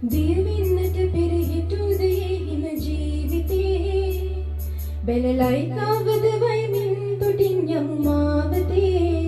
දියවින්නට පෙරහිටු දේ හිම ජීවිතේ බැලලයි කාවද වයිමින් තුටින් යමු මාවතේ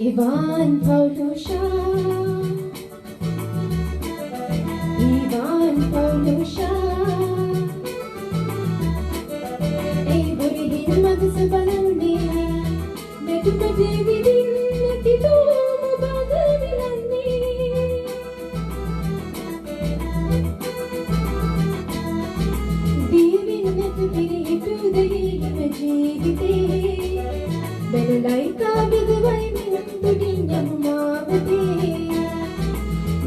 Ivan Paulusha Ei burihin madsa balande Netupade vidin natidoma baga vilande Diyavinnat pirihitu dehima jeevite Belalai kavidavai තුටින් යමු මාවතේ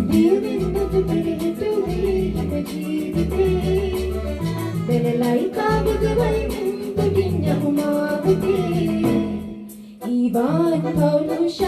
දියවින්නට පෙරහිටු දේ හිම ජීවිතේ බැලලයි කාවද වයිමින් තුටින් යමු මාවතේ Ivan Paulusha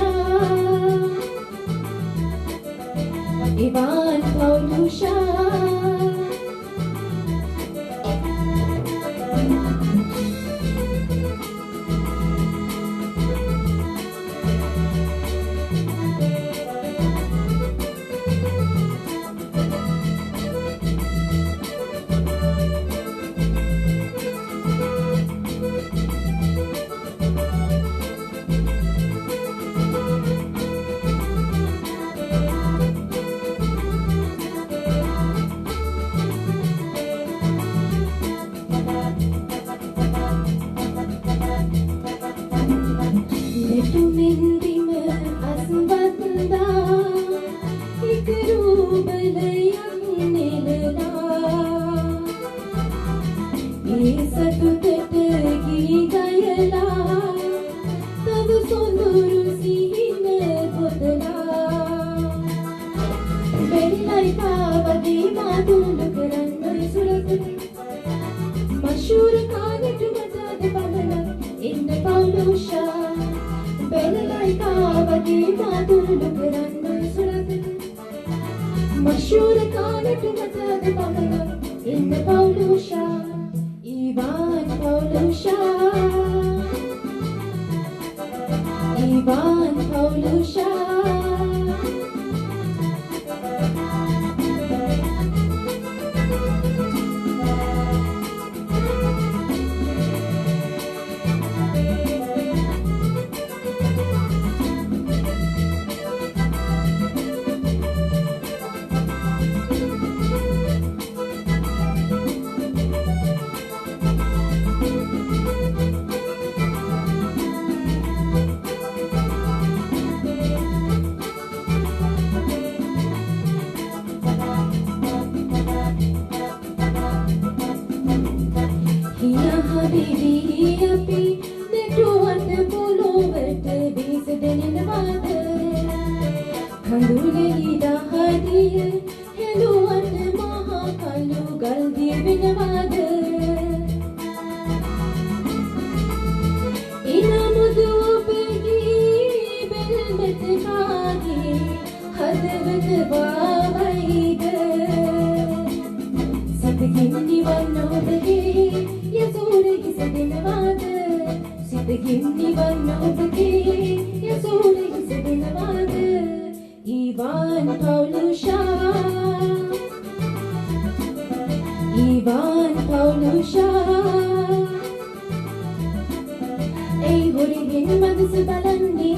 Ei burihin madsa balande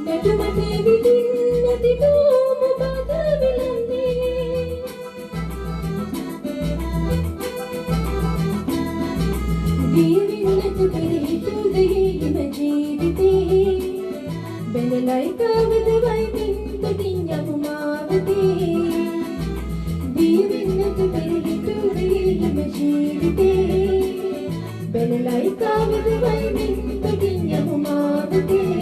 Netupade vidin natidoma baga vilande Diyavinnat pirihitu deh hima jeevitee බැලලයි කාවද වයිමින් තුටින් යමු මාවතේ දියවින්නට පෙරහිටු දේ හිම ජීවිතේ බැලලයි කාවද වයිමින් තොටින් යමු මාවතේ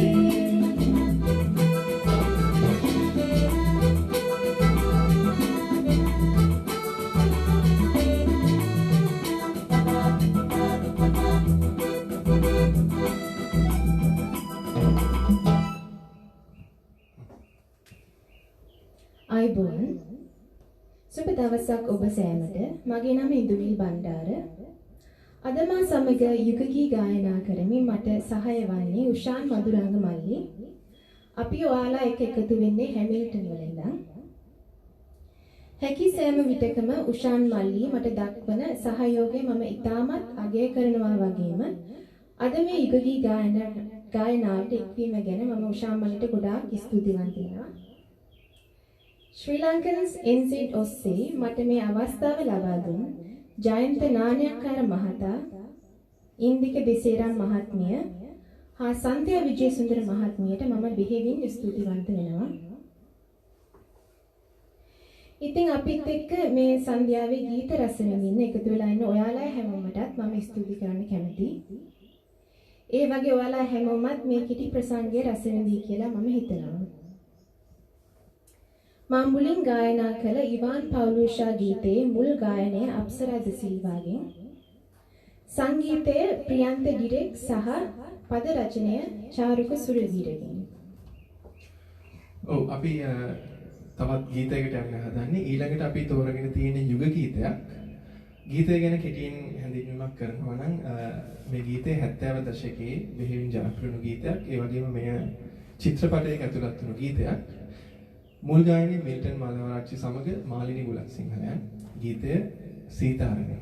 අයිබෝන් සුබ දවසක් ඔබ සෑමට මගේ නම ඉන්දුනිල් බණ්ඩාර අද මා සමග යුගගී ගායනා කරමින් මට සහාය වන්නේ උෂාන් මදුරංග මල්ලි අපි ඔයාලා එක්ක එකතු වෙන්නේ හැමිල්ටන් වල ඉඳන් හැකි සෑම විටකම උෂාන් මල්ලි මට දක්වන සහයෝගය මම ඉතාමත් අගය කරනවා වගේම අද මේ යුගගී ගායනාවට එක්වීම ගැන මම උෂාන් මල්ලිට ගොඩාක් ස්තුතිවන්ත වෙනවා ශ්‍රී ලංකන්ස් NZ ඔස්සේ මට මේ අවස්ථාව ලබා දුන් ජයන්ත නානයක්කාර මහතා, ඉන්දික දෙසේරම් මහත්මිය හා සන්ධ්‍යා විජේසුන්දර මහත්මියට මම බෙහෙවින් ස්තුතිවන්ත වෙනවා. ඉතින් අපිත් එක්ක මේ සන්ධ්‍යාවේ ගීත රස විඳින්න එකතු වෙලා ඉන්න ඔයාලා හැමෝමටත් මම ස්තුති කරන්න කැමතියි. ඒ වගේ ඔයාලා හැමෝමත් මේ කිටි ප්‍රසංගයේ රස විඳී කියලා මම හිතනවා. මා මුලින් ගායනා කළ ඉවාන් පවුලුෂා ගීතයේ මුල් ගායනය අප්සරා ද සිල්වාගෙන් සංගීතය ප්‍රියන්ත ඩිරෙක් සහ පද රචනය චාරුක සුරවීරගෙන් අපි තවත් ගීතයකට යන්න හදන්නේ ඊළඟට අපි තෝරගෙන තියෙන යුග ගීතයක් ගීතය ගැන කෙටියෙන් හැඳින්වීමක් කරනවා නම් මේ ගීතය 70 දශකයේ බෙහෙවින් ජනප්‍රිය ගීතයක් ඒ වගේම මෙය චිත්‍රපටයක ඇතුළත් වුණු ගීතයක් මුල් ගායනයේ මිල්ටන් මාලවරච්චි සමග මාලිනී ගුලත්සිංහයන් ගීතය සීතාරණය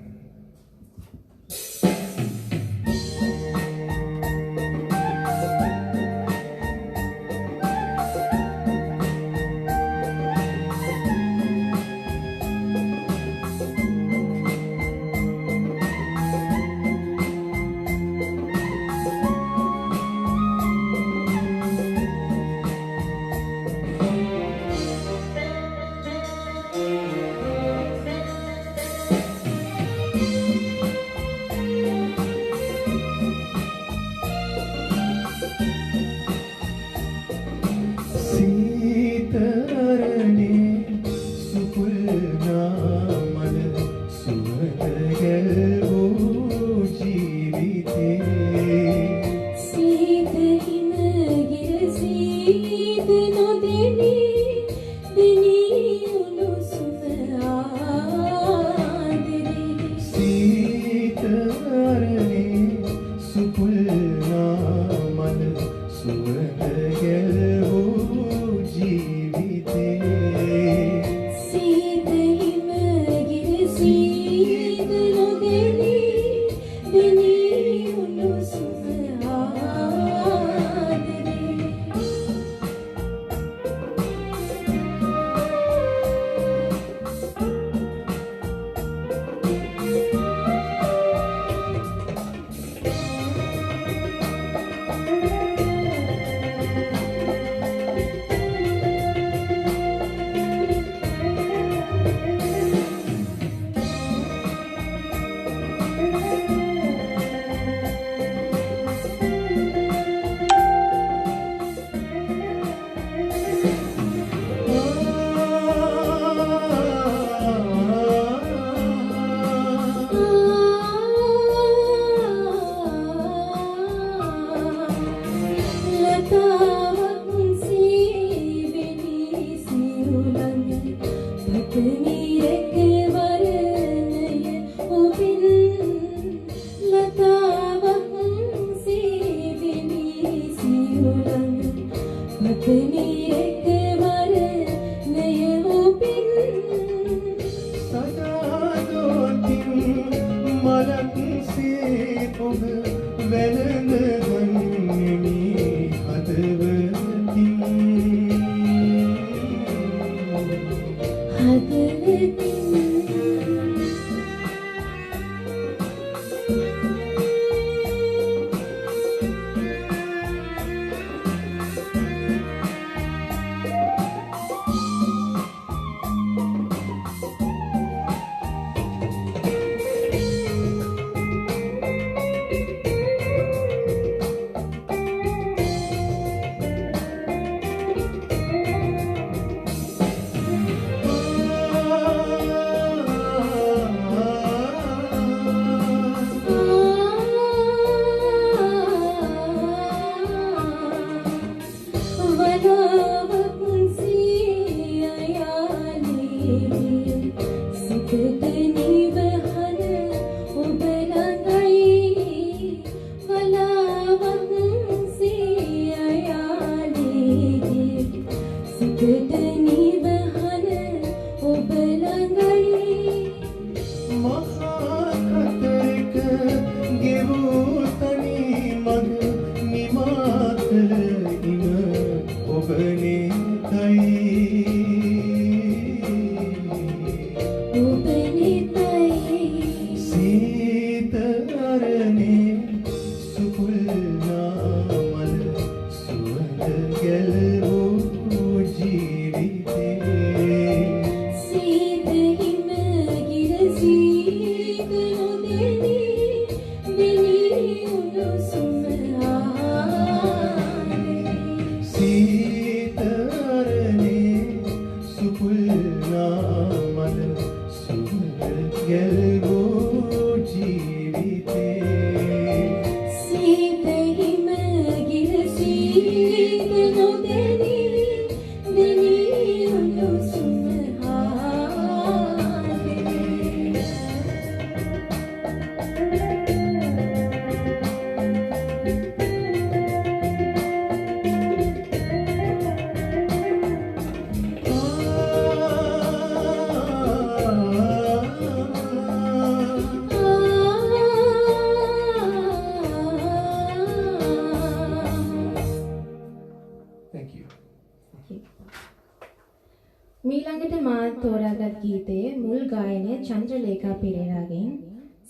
මීළඟට මා තෝරාගත් ගීතයේ මුල් ගායනය චන්ද්‍රලේඛා පෙරේරාගෙන්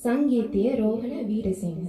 සංගීතය රෝහණ වීරසිංහ.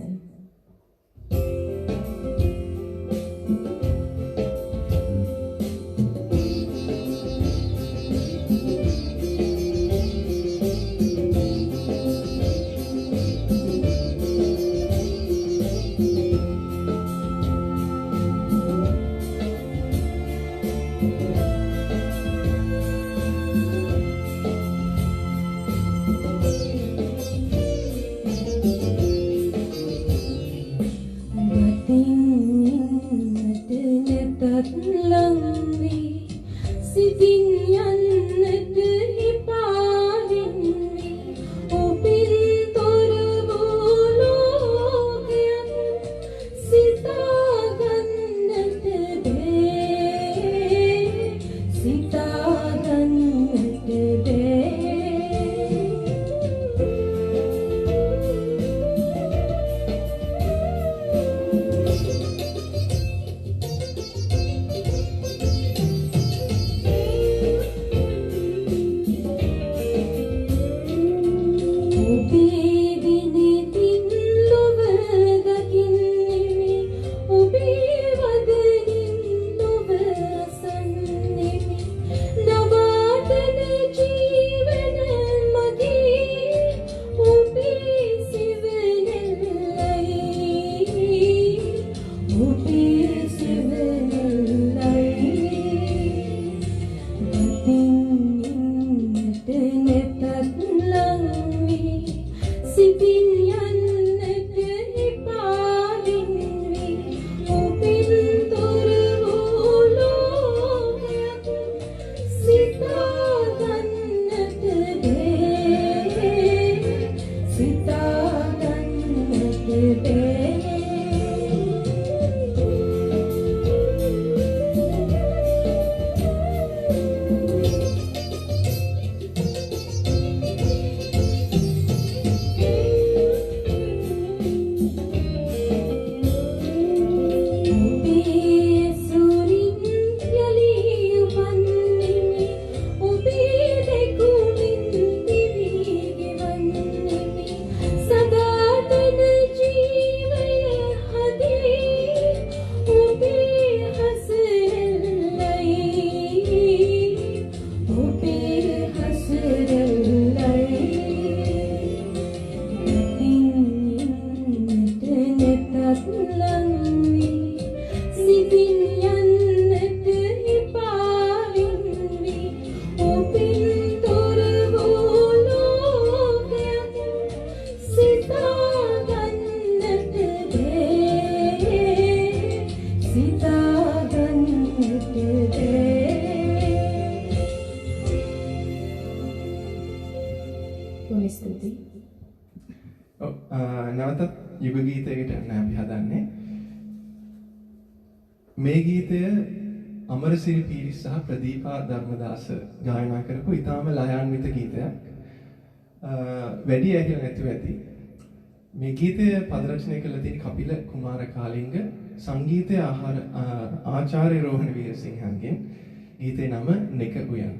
නැවතත් යුග ගීතයකට යන්න අපි හදන්නේ. මේ ගීතය අමරසිරි පීරිස් සහ ප්‍රදීපා ධර්මදාස ගායනා කරපු ඉතාම ලයාන්විත ගීතයක්. වැඩි ඇහිලා නැතුව ඇති. මේ ගීතය පද රචනය කළ තියෙන කපිල කුමාර කාලිංග සංගීතය ආචාර්ය රෝහණ වීරසිංහන්ගෙන් ගීතේ නම නෙක උයන්.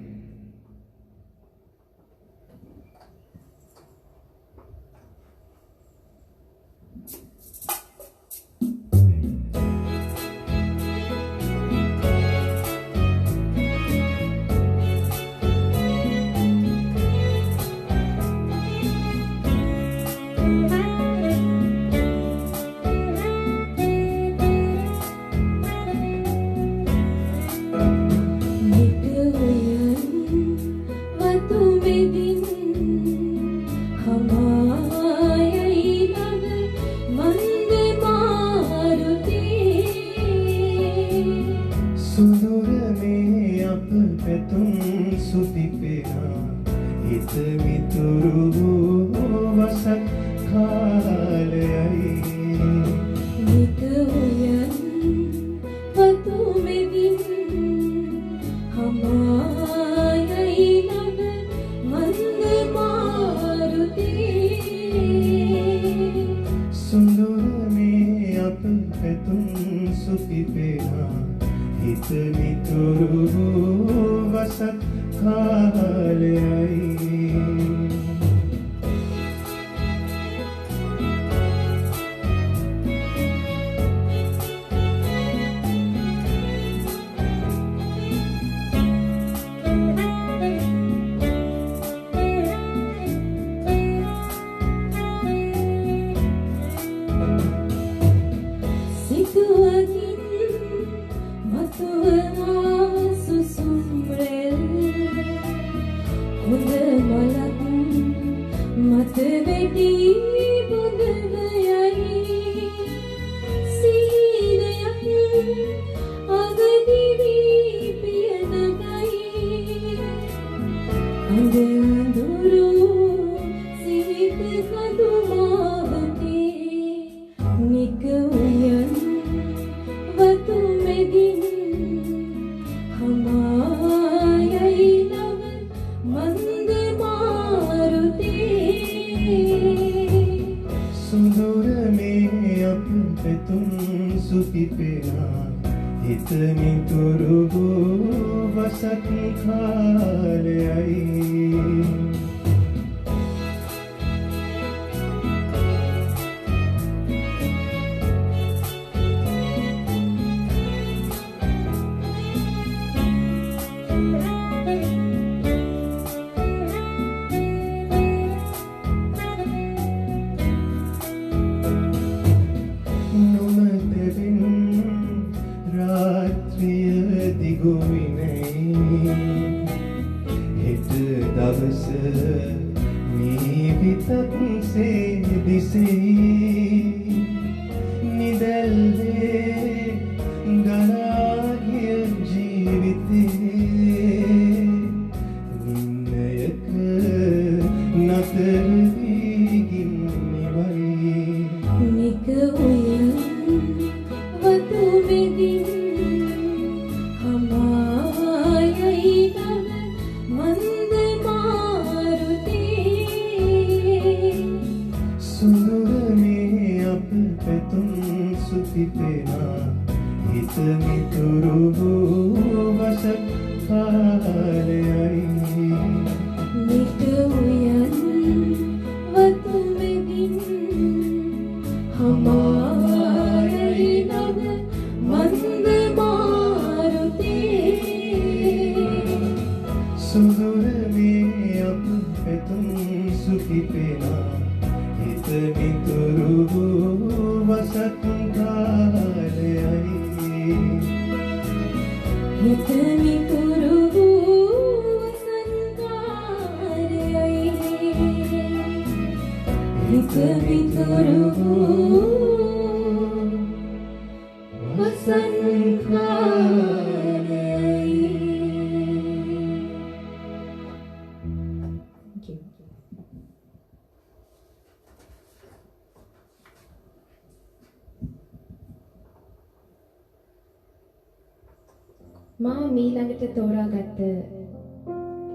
මා මීළඟට තෝරාගත්ත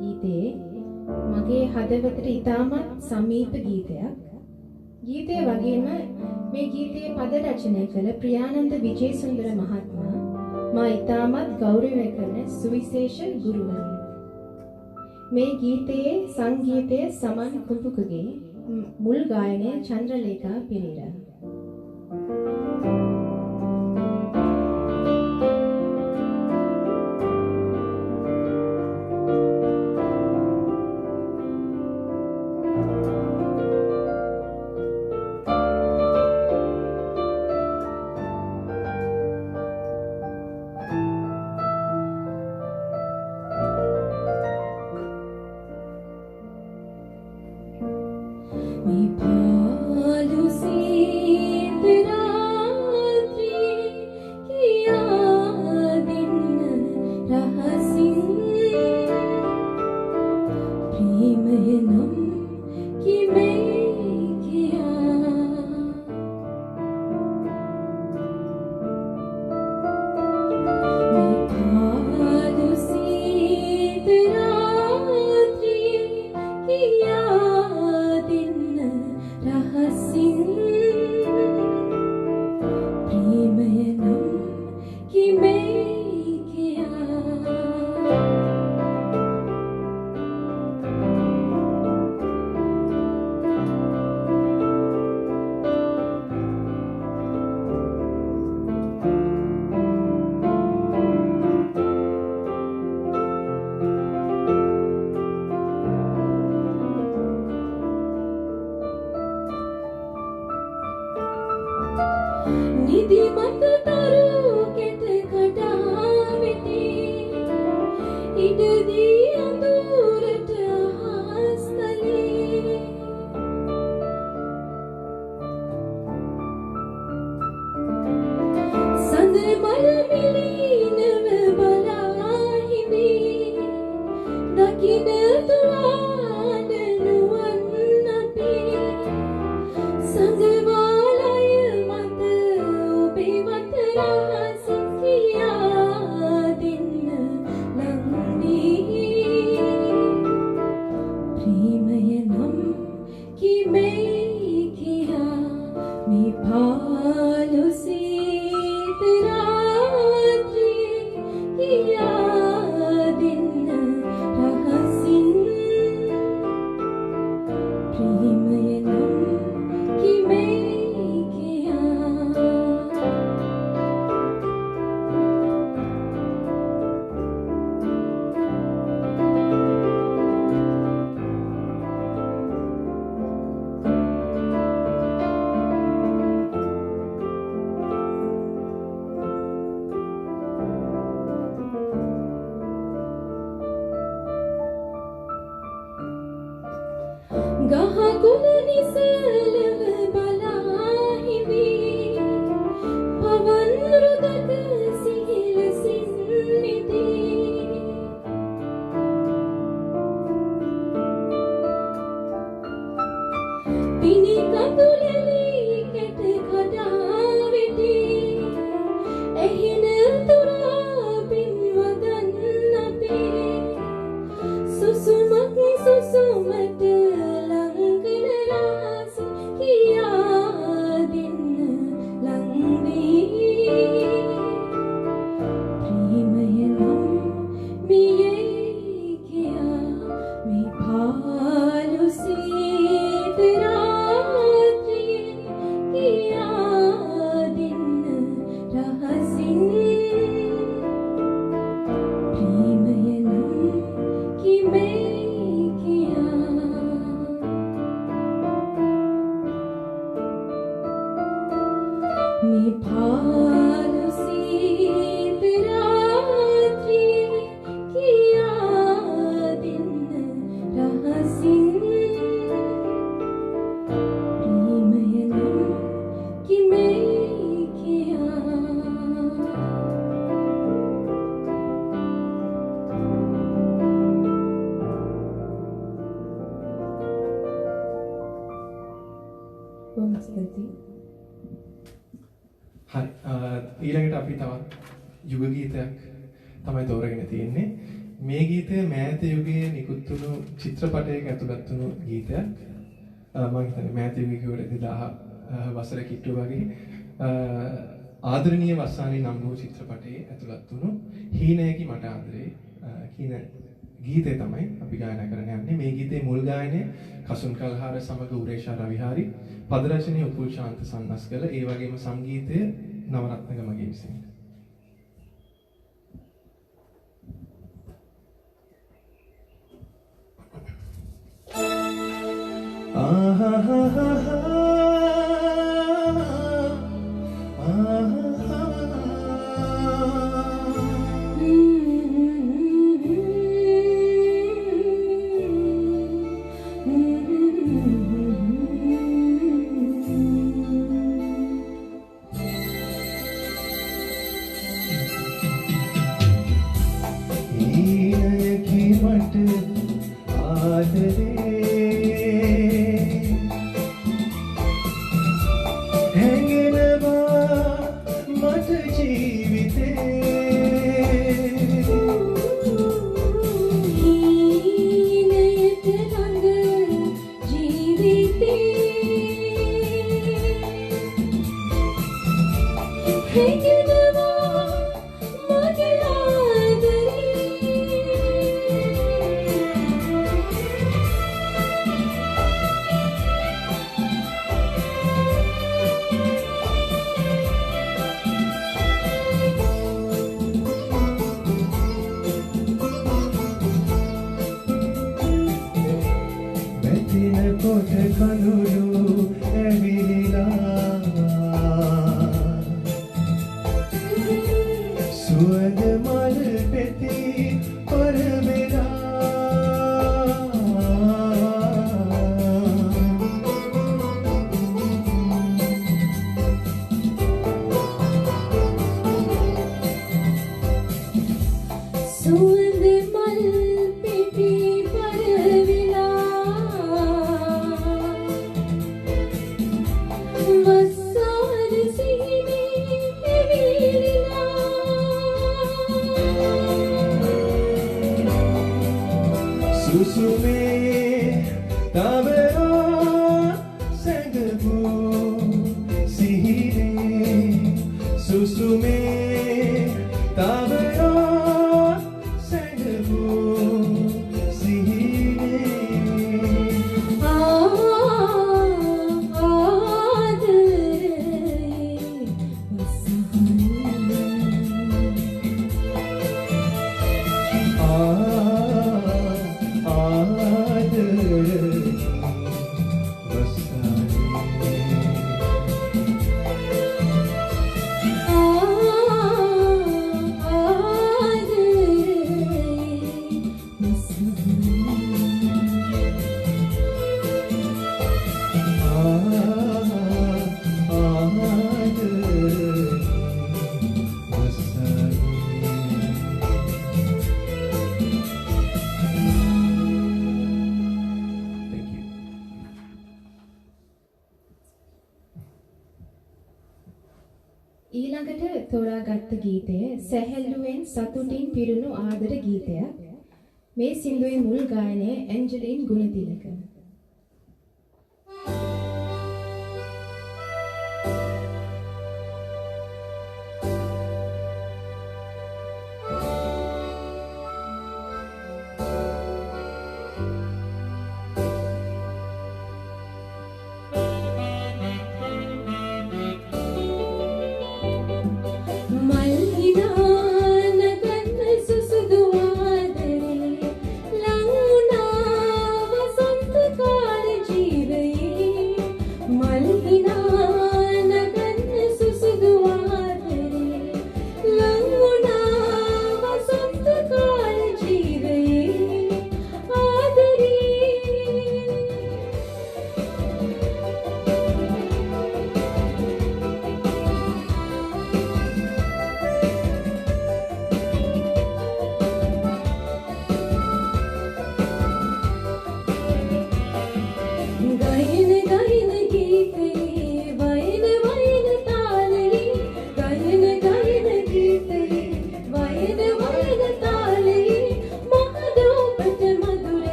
ගීතේ මගේ හදවතට ඉතාමත් සමීප ගීතයක්. ගීතය වගේම මේ ගීතයේ පද රචනය කළ ප්‍රියානන්ද විජේසුන්දර මහත්මයා මා ඉතාමත් ගෞරවය කරන සුවිශේෂ ගුරුවරයෙක්. මේ ගීතයේ සංගීතය සමන් කුඹුකගේ මුල් ගායනය චන්ද්‍රලේඛා පෙරේරා. ඊළඟට අපි තවත් යුග ගීතයක් තමයි තෝරගෙන තියෙන්නේ. මේ ගීතය මෑත යුගයේ නිකුත් වුණු චිත්‍රපටයක ඇතුළත් වුණු ගීතයක්. මම හිතන්නේ මෑත යුගයේ කියවල 2000 වසර කිට්ටු වගේ ආදරණීය වස්සානි නම් වූ චිත්‍රපටයේ ඇතුළත් වුණු හීනයකි මට ආදරේ කියන ගීතය තමයි අපි ගායනා කරන්න යන්නේ. මේ ගීතේ මුල් ගායනය කසුන් කල්හාර සමග උරේෂා රවිහාරි, පද රචනය උපුල් ශාන්ත සන්නස්කල, ඒ වගේම සංගීතය නවරත්න ගමගේ විසින්. ඊළඟට තෝරාගත් ගීතය සැහැල්ලුවෙන් සතුටින් පිරුණු ආදර ගීතයක්. මේ සින්දුවේ මුල් ගායනය ඇන්ජලින් ගුණතිලක. සුසුදු ආදරේ ලං වුණා වසන්ත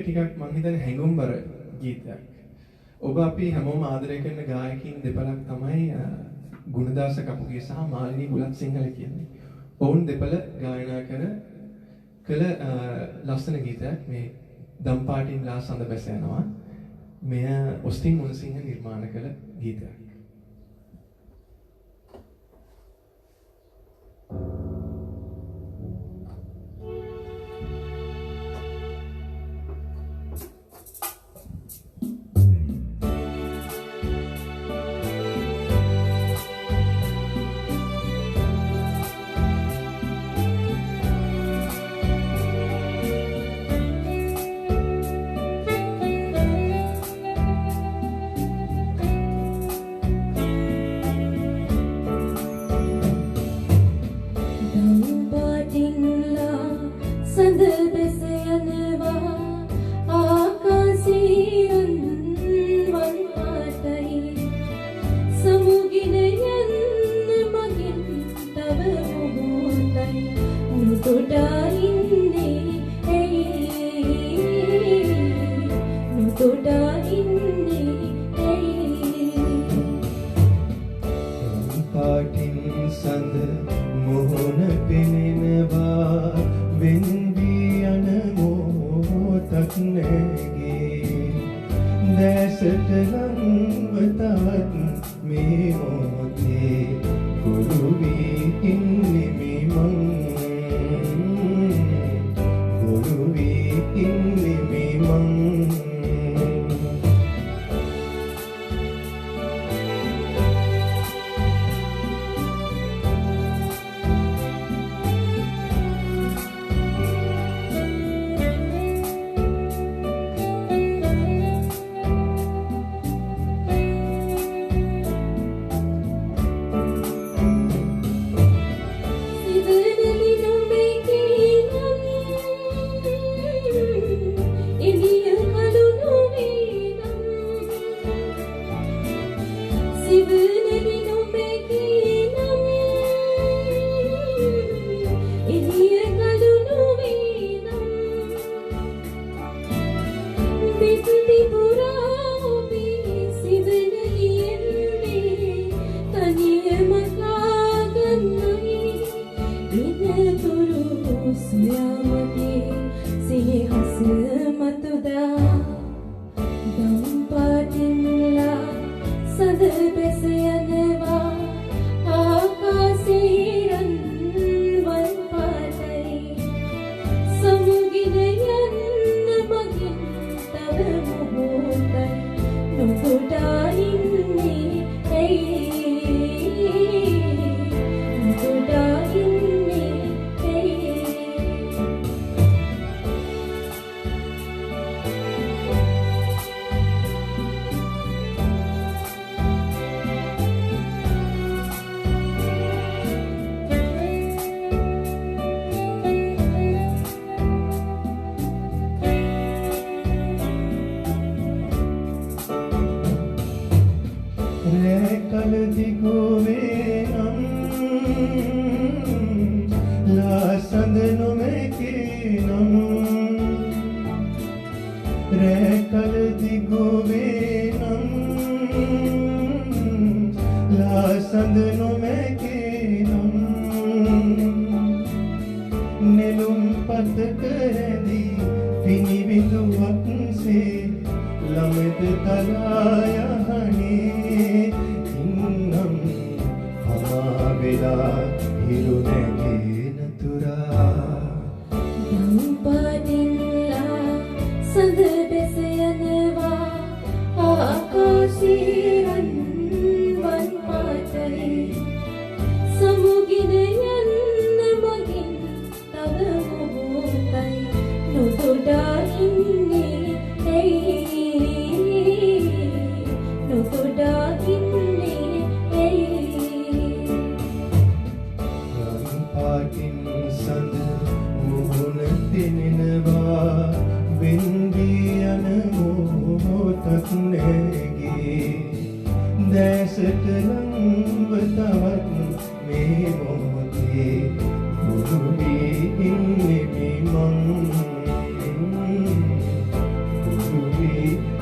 ටිකක් මම හිතන්නේ හැඟුම්බර ගීතයක්. ඔබ අපි හැමෝම ආදරය කරන ගායකින් දෙපළක් තමයි ගුණදාස කපුගේ සහ මාලිනී බුලත් සිංහල කියන්නේ. ඔවුන් දෙපළ ගායනා කළ ලස්සන ගීතයක් මේ දම්පාටින් ලා සඳ බැස යනවා. මෙය ඔස්ටින් මුණසිංහ නිර්මාණ කළ ගීතයක්.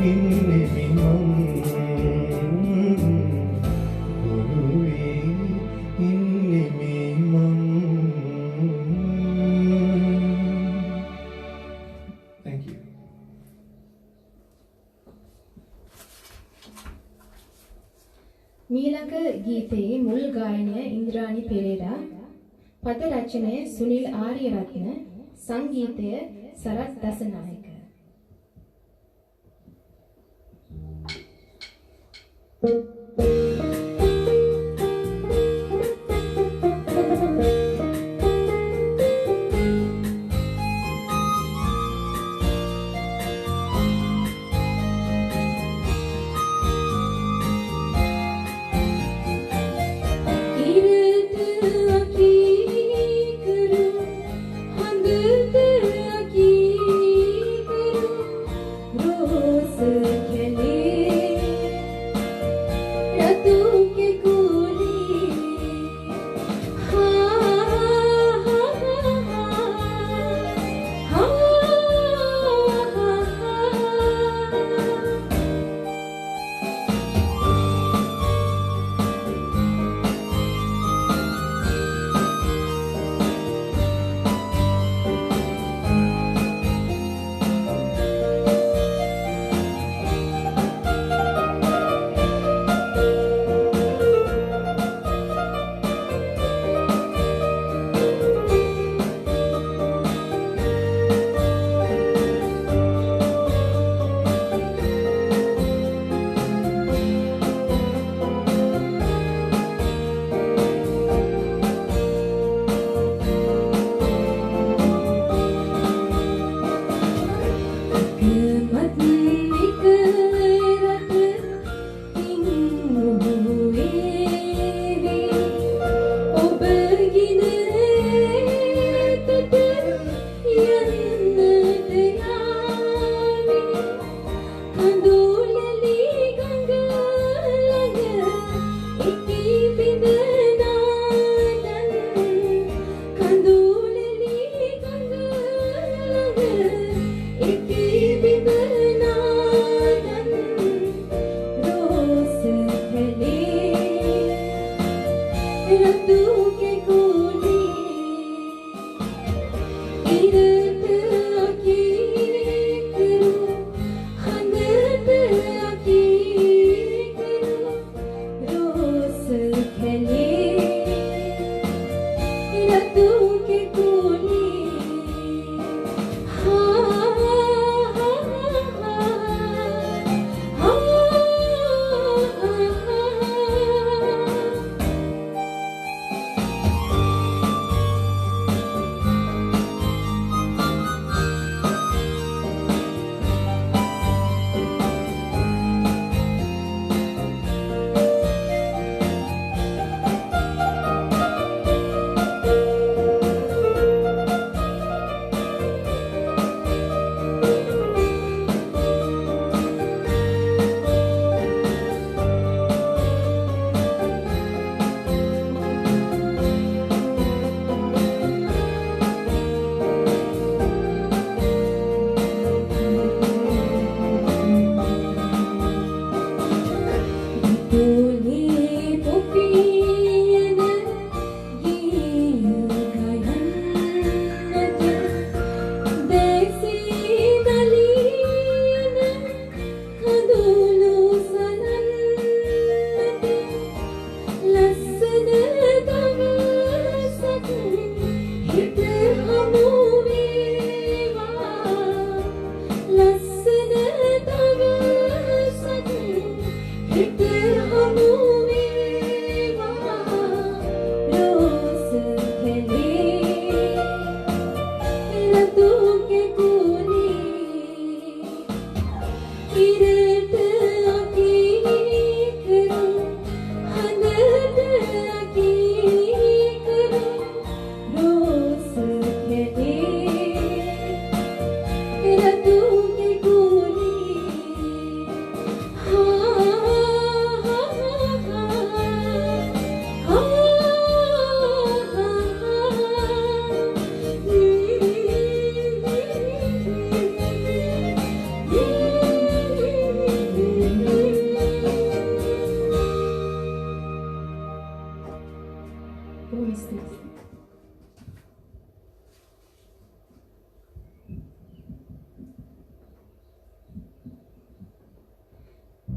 ඉන්නේ මං ඔළුවේ ඉන්නේ මං. Thank you. මීළඟ ගීතයේ මුල් ගායනය ඉන්ද්‍රාණි පෙරේරා, පද රචනය සුනිල් ආරියරත්න, සංගීතය සරත් දසනායක.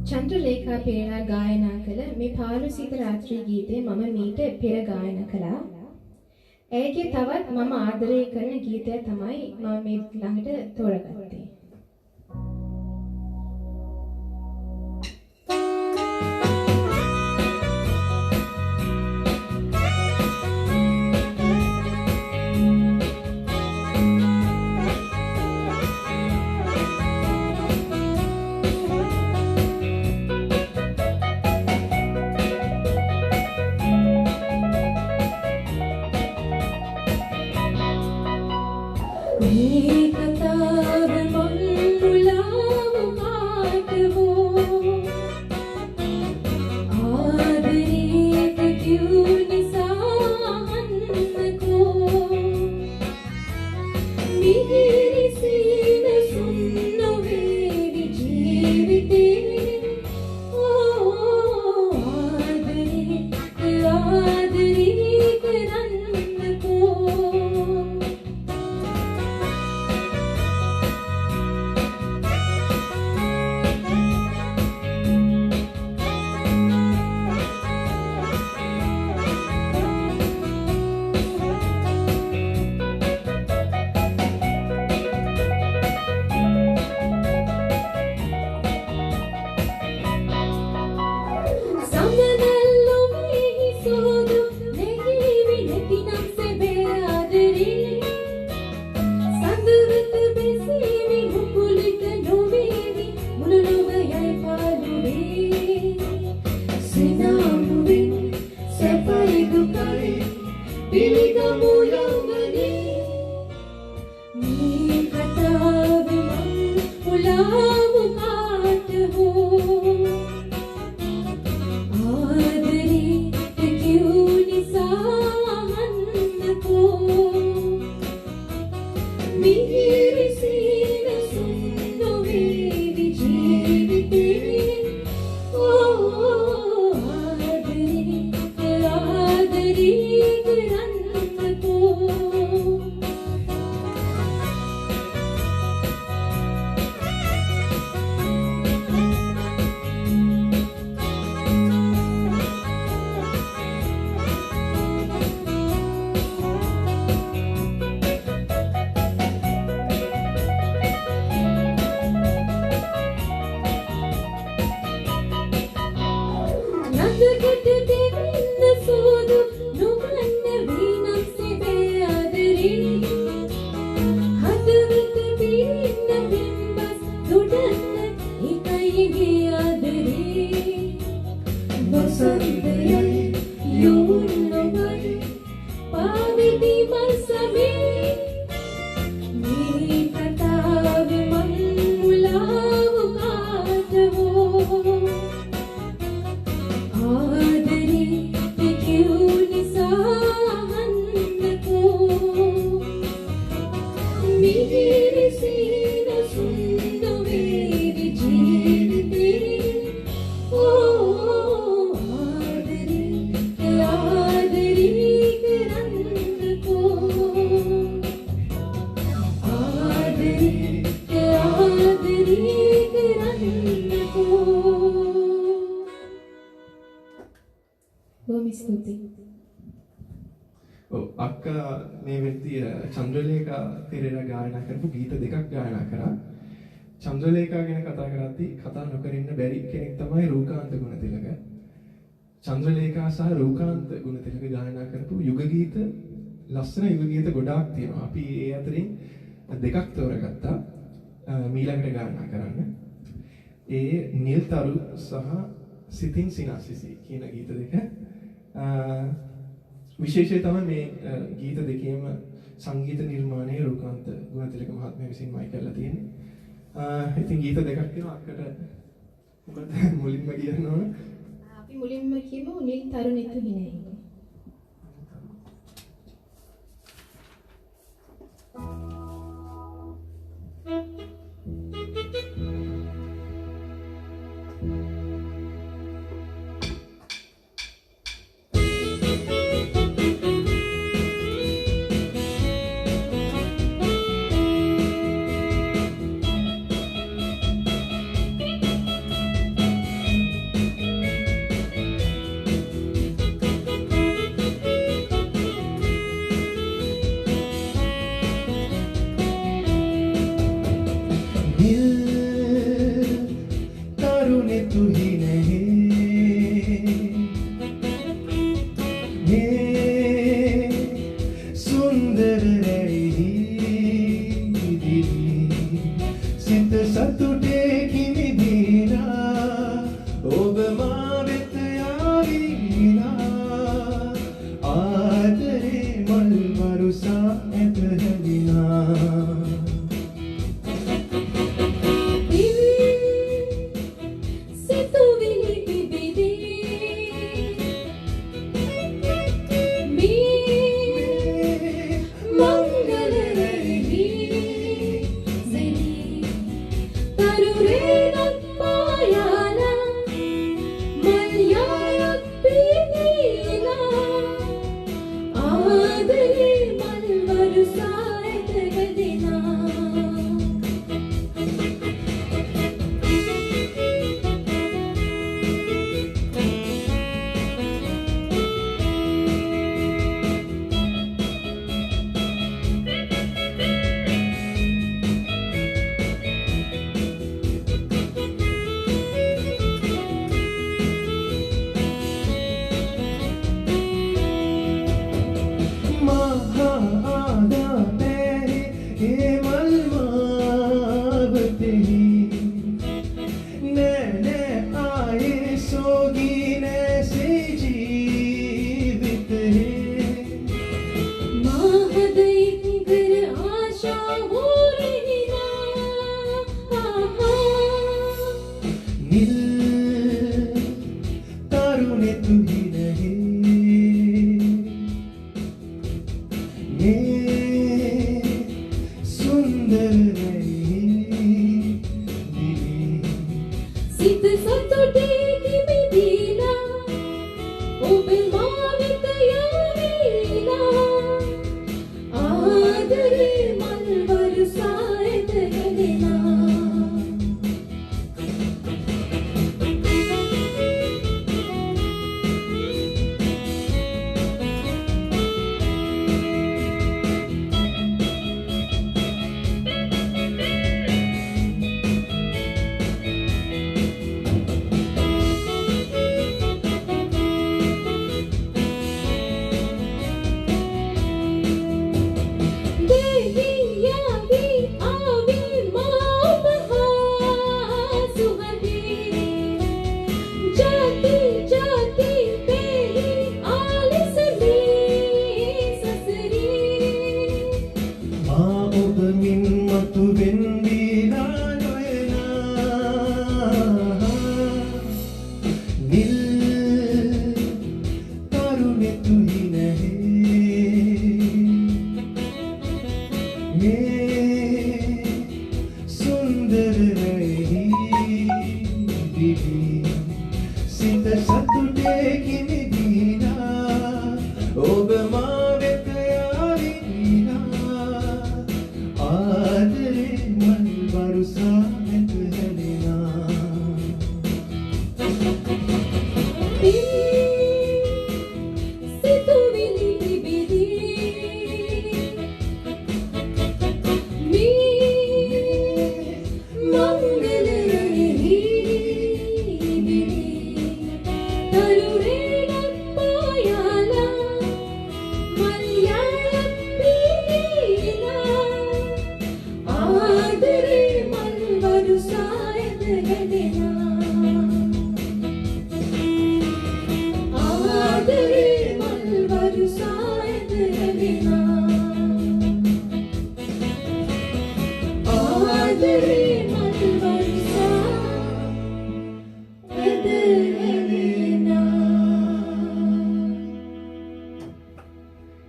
චන්ද්‍රලේඛා පෙරේරා ගායනා කළ මේ පාළුසීත රාත්‍රී ගීතය මම මීට පෙර ගායනා කළා. ඇයගේ තවත් මම ආදරය කරන ගීතය තමයි මම මේ ළඟට තෝරගත්තේ. චන්ද්‍රලේඛා පෙරේරා ගායනා කරපු ගීත දෙකක් ගායනා කරා. චන්ද්‍රලේඛා ගැන කතා කරද්දී කතා නොකර ඉන්න බැරි කෙනෙක් තමයි රූකාන්ත ගුණතිලක. චන්ද්‍රලේඛා සහ රූකාන්ත ගුණතිලක ගායනා කරපු යුග ගීත, ලස්සන යුග ගීත ගොඩාක් තියෙනවා. අපි ඒ අතරින් දෙකක් තෝරගත්තා මීළඟට ගායනා කරන්න. ඒ නිල් තරු සහ සිතින් සිනාසිසි කියන ගීත දෙක. විශේෂය තමයි මේ ගීත දෙකේම සංගීත නිර්මාණය රූකාන්ත ගුණතිලක මහත්මයා විසින්මයි කරලා තියෙන්නේ. ඉතින් ගීත දෙකක් තියෙනවා. අක්කට මොකද මුලින්ම කියන්න ඕන? අපි මුලින්ම කියමු නිල් තරුණිතු හිනේ. नील तारुने तू ही रहे मैं सुंदर रही සිත සතුටේ කිමිදීලා ඔබ මාවෙත යාවීලා ආදරේ මල් වරුසා ඇත හැදෙනා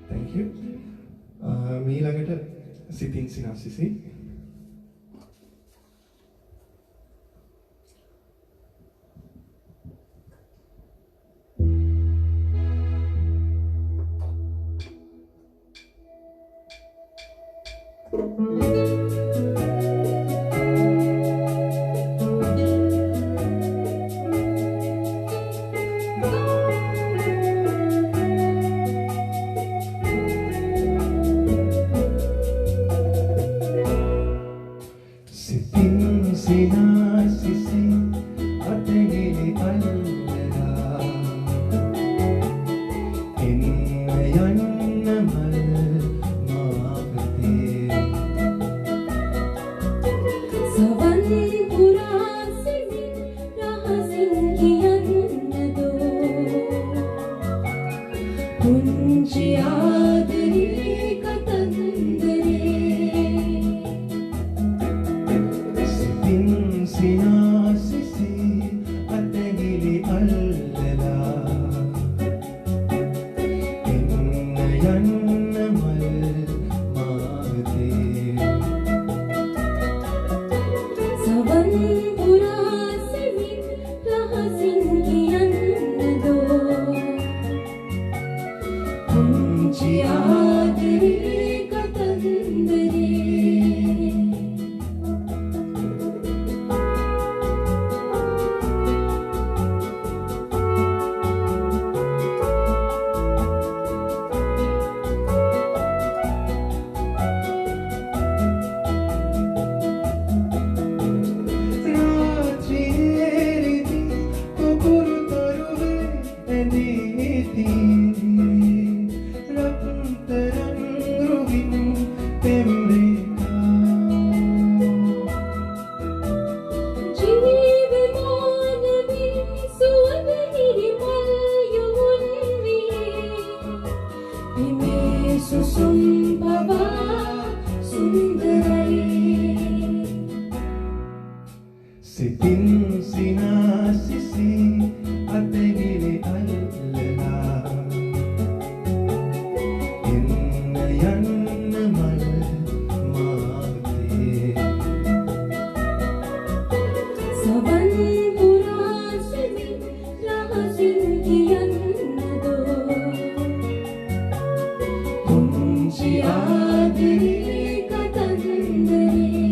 Thank you. මීළඟට සිතින් සිනාසිසි සිතින් සිනාසිසි අතගිරි අල්ලලා එන්න යන්න මල මාතේ සවන් පුරා සිතින් රහසින් කියන්නදෝ පුංචි ආදරේ කතන්දරේ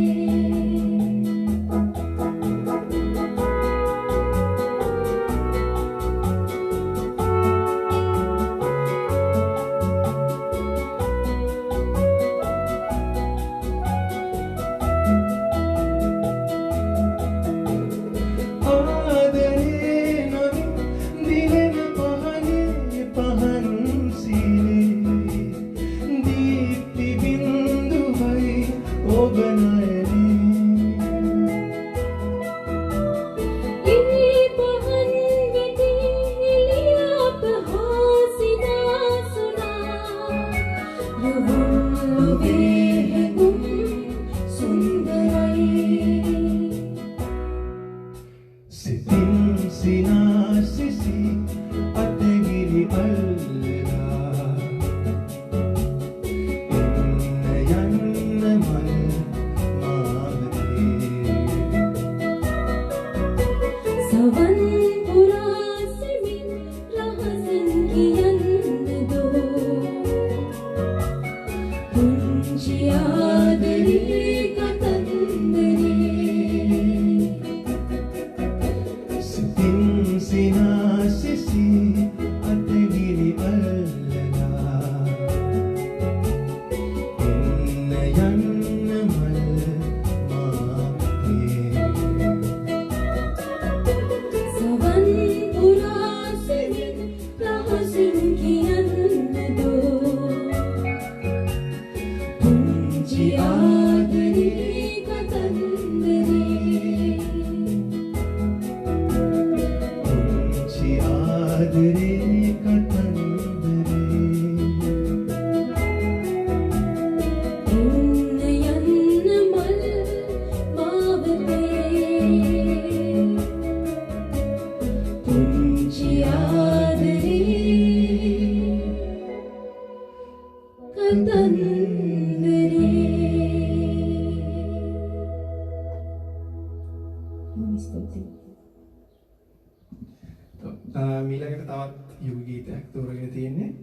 මීළඟට තවත් යුග ගීතයක් තෝරගෙන තියෙන්නේ.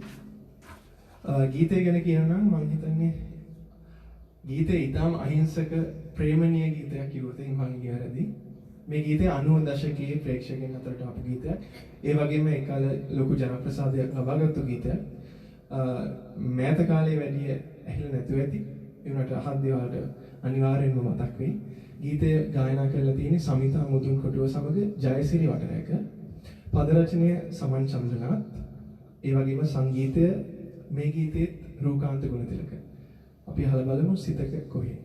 ගීතය ගැන කියනවා නම් මම හිතන්නේ ගීතය ඊටාම අහිංසක ප්‍රේමණීය ගීතයක් කිව්වොත් මම කියරදී. මේ ගීතය 90 දශකයේ ප්‍රේක්ෂකයන් අතරට ආපු ගීතයක්. ඒ වගේම ඒ කාලේ ලොකු ජනප්‍රසාදයක් ලබාගත්තු ගීතයක්. මෑත කාලේ වැඩි ඇහිලා නැතුව ඇති. ඒ වුණාට අහද්දී වලට අනිවාර්යෙන්ම මතක් වෙයි. ගීතය ගායනා කරලා තියෙන්නේ සමිතා මුදුන් කොටුව සමග ජයසිරි වටරැක. පද රචනය සමන් චන්ද්‍රනාත්. ඒ වගේම සංගීතය මේ ගීතෙත් රූකාන්ත ගුණතිලක. අපි අහලා බලමු සිතක කොහේ.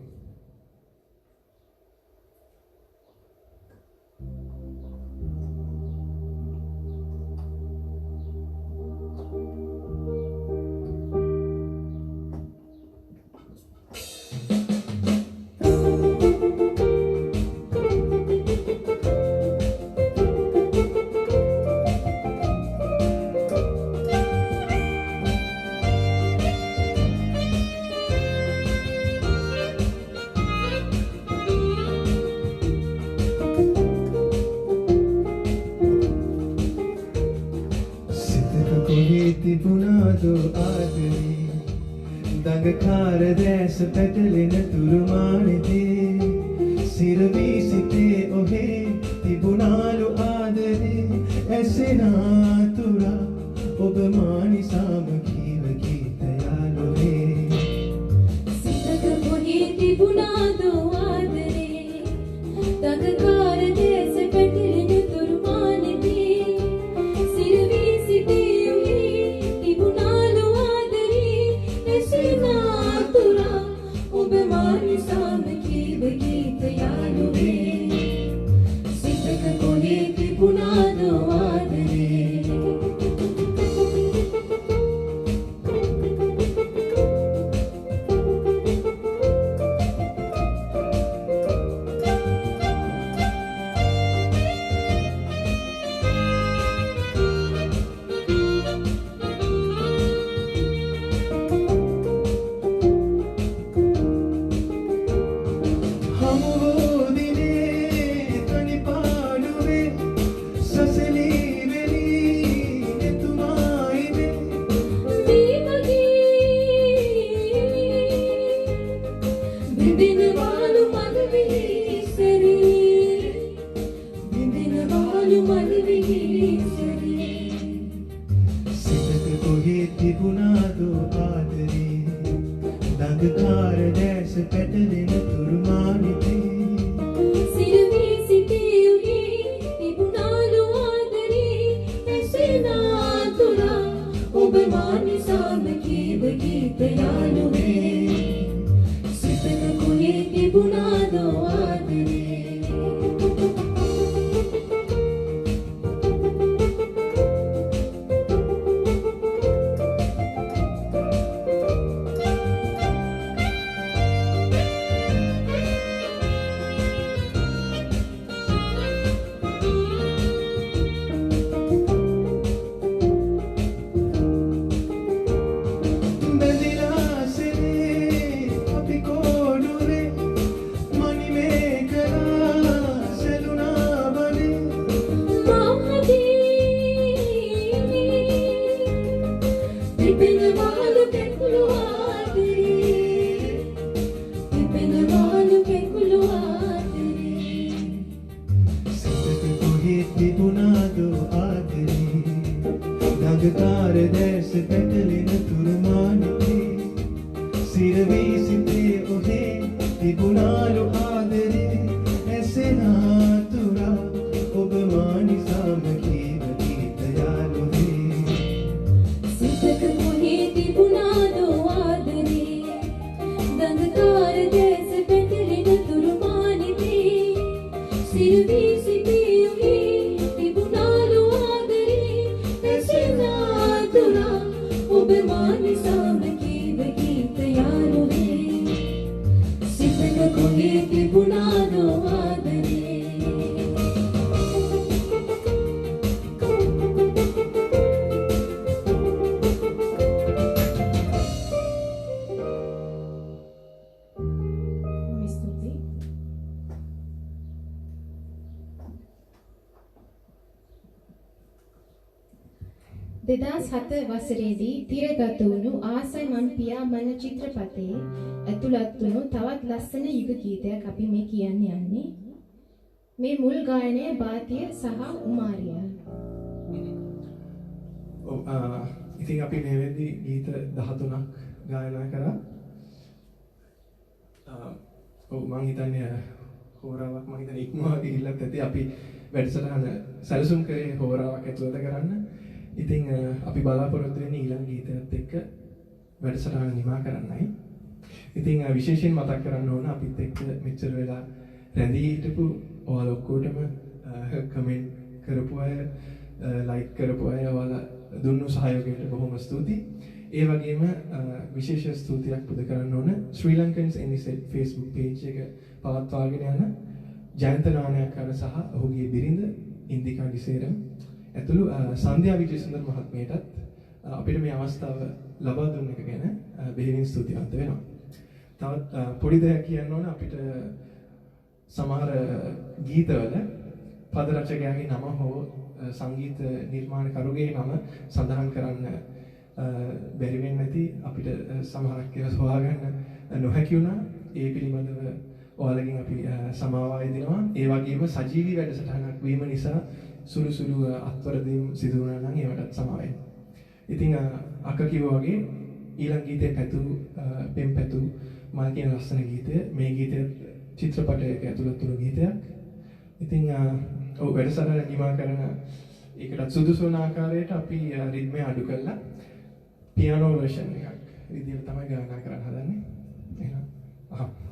දඟකාර දැස පැටලෙන තුරුමානෙදී සිරවී සිටේ ඔහේ තිබුණාලු ආදරේ ඇසෙනාතුරා ඔබ මානිසාම කීව ගීතයාලුවේ සිතක කොහේ තිබුණාදෝ ආදරේ දඟකාර දැස පැටලෙන තුරුමානෙදී සිරවී සිටේ ඔහේ තිබුණාලු ඔබ මානිසාම කීව ගීතයාලුවේ සිතක කොහේ තිබුණාදෝ ආදරේ ඔහේ තිබුණාදෝ ආදරේ දඟකාර දැස පැටලෙන තුරුමානිතේ සිරවී සිතේ ඔහේ තිබුණාලු ආදරේ ඇසෙනා තුරා ඔබ මානිසාම කීව ගීතයාලුවේ සිතක කොහේ තිබුණාදෝ ආදරේ දඟකාර දැස පැටලෙන තුරුමානිතේ සිරවී සිතේ ඔහේ තිබුණාලු ආදරේ ඇසෙනා තුරා ඔබ මානිසාම කීව ගීතයාලුවේ සිතක කොහේ තිබුණාදෝ ආදරේ ස්තුතියි. 2007 වසරේදී තිරගත වුණු ආසයි මන් පියාඹන චිත්‍රපටයේ ඇතුළත් වුණු තවත් ලස්සන යුග ගීතයක් අපි මේ කියන්න යන්නේ. මේ මුල් ගායනය බාතිය සහ උමාරිය. ඉතින් අපි මේ වෙද්දී ගීත 13ක් ගායනා කරා. මම හිතන්නේ හෝරාවක් මම හිතන්නේ ඉක්මවා ගිහිල්ලත් ඇති අපි වැඩසටහන සැලසුම් කරේ හෝරාවක් ඇතුළත කරන්න. ඉතින් අපි බලාපොරොත්තු වෙන්නේ ඊළඟ ගීතයත් එක්ක වැඩසටහන නිමා කරන්නයි. ඉතින් විශේෂයෙන් මතක් කරන්න ඕන අපිත් එක්ක මෙච්චර වෙලා රැඳී හිටපු ඔයාලා ඔක්කොටම කමෙන්ට් කරපු අය, ලයික් කරපු අය, ඔයාලා දුන්නු සහයෝගයට බොහොම ස්තුතියි. ඒ වගේම විශේෂ ස්තුතියක් පුද කරන්න ඕන ශ්‍රී ලංකන්ස් NSET Facebook page එක පවත්වාගෙන යන ජයන්ත නානයක්කර සහ ඔහුගේ බිරිඳ ඉන්දිකා ඩිසේරම් ඇතුළු සන්ධ්‍යා විජේසුන්දර මහත්මියටත් අපිට මේ අවස්ථාව ලබා දුන්න එක ගැන බෙහෙවින් ස්තුතිවන්ත වෙනවා. තවත් පොඩි දෙයක් කියන්න ඕන අපිට සමහර ගීතවල පද රචකයාගේ නම හෝ සංගීත නිර්මාණකරුගේ නම සඳහන් කරන්න බැරි වෙන්නේ නැති අපිට සමහරක් ඒවා හොයාගන්න නොහැකි වුණා. ඒ පිළිබඳව ඔයාලගෙන් අපි සමාව අයදිනවා. ඒ වගේම සජීවී වැඩසටහනක් වීම නිසා සුළු සුළු අත්වරදීම් සිදු වුණා නම් ඒවටත් සමාවෙන්න. ඉතින් අක කිව්වා වගේ ඊළඟ ගීතේ පෙම් පැතු මල් කියන ලස්සන ගීතය මේ ගීතය චිත්‍රපටයක ඇතුළත් වුණු ගීතයක්. ඉතින් ඔව් වැඩසටහන නිමා කරන ඒකට සුදුසු වන ආකාරයට අපි රිද්මය අඩු කරලා පියානෝ වර්ෂන් එකක් විදියට තමයි ගායනා කරන්න හදන්නේ. එහෙනම් අහන්න.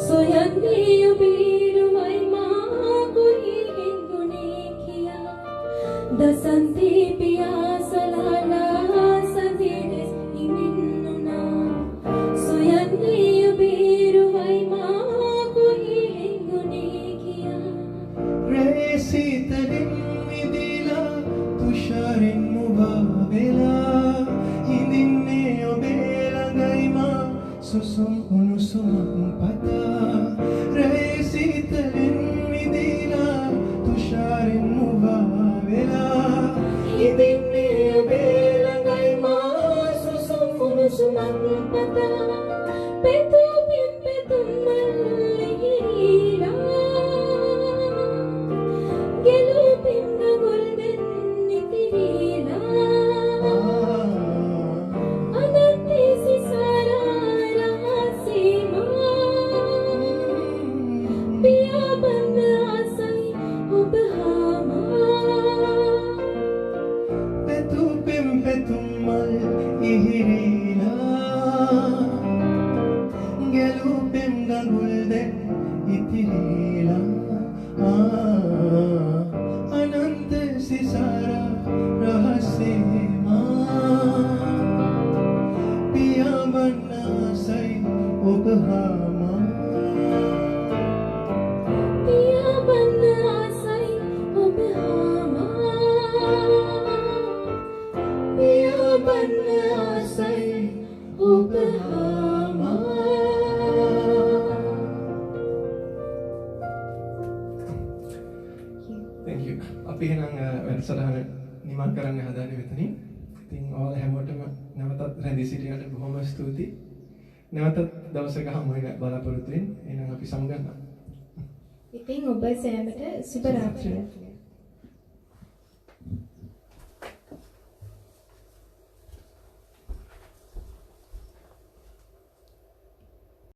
Soyang niyo biru ay ma දසන්තී පියා සලාලා සඳිරෙස් හිමින්නුනා සොයන්නේ ඔබේරුවයි මා කොහි හිඟුනේ කියා රැයේ සීතලෙන් මිදිලා තුෂාරෙන් මුවා වෙලා හිඳින්නේ ඔබේ ළඟයි මා සුසුම් උණුසුමක් පතා රැයේ සීතලෙන් මිදිලා තුෂාරෙන් මුවා වෙලා හිඳින්නේ ඔබේ ළඟයි මා සුසුම් උණුසුමක් පතා පෙතු පින් පෙතුම් මල්ලිහිලා ගෙලු පින් ගොල් දෙන් නිතිරිලා අනන්තේ සිසාරා රහසීමා පියා බඳ ආසයි ඔබ හාමා Petum mal ihirila Gelupem gagulde itirila Anant sisara rahasema Piya banna sai obhama පියා බඳ ආසයි ඔබ හාමා පියා බඳ ආසයි ඔබ හාමා Thank you. අපි එහෙනම් වැඩසටහන නිමා කරන්න හදාන්නේ මෙතනින්. ඉතින් ඔයාලා හැමෝටම නැවතත් රැඳී සිටියට බොහොම ස්තුතියි. නැවතත් දවසක හමු වෙන බලාපොරොත්තු වෙන්න. එහෙනම් අපි සමුගන්නවා. ඉතින් ඔබ සෑමට සුබ රාත්‍රියක්.